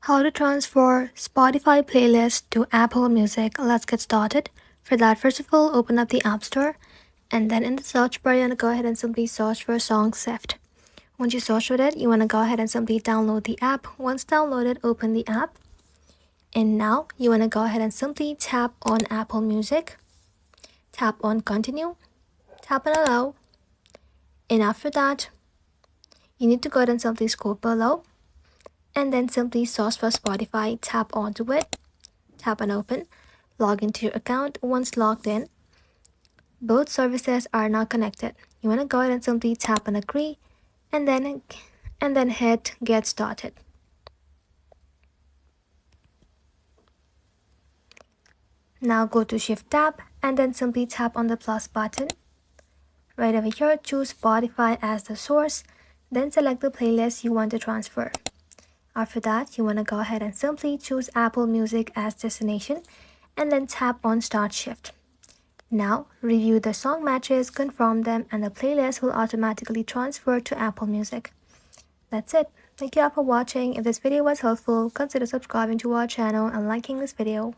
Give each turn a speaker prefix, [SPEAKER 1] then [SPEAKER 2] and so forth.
[SPEAKER 1] How to transfer Spotify playlist to Apple Music. Let's get started. For that, first of all, open up the App Store and then in the search bar, you want to go ahead and simply search for SongShift. Once you search for it, you want to go ahead and simply download the app. Once downloaded, open the app. And now you want to go ahead and simply tap on Apple Music, tap on Continue, tap on Allow. And after that, you need to go ahead and simply scroll below and then simply search for Spotify, tap onto it, tap on open, log into your account. Once logged in, both services are now connected. You want to go ahead and simply tap on agree and then hit get started. Now go to Shift tab and then simply tap on the plus button. Right over here, choose Spotify as the source, then select the playlist you want to transfer. After that, you want to go ahead and simply choose Apple Music as destination and then tap on Start Shift. Now, review the song matches, confirm them, and the playlist will automatically transfer to Apple Music. That's it. Thank you all for watching. If this video was helpful, consider subscribing to our channel and liking this video.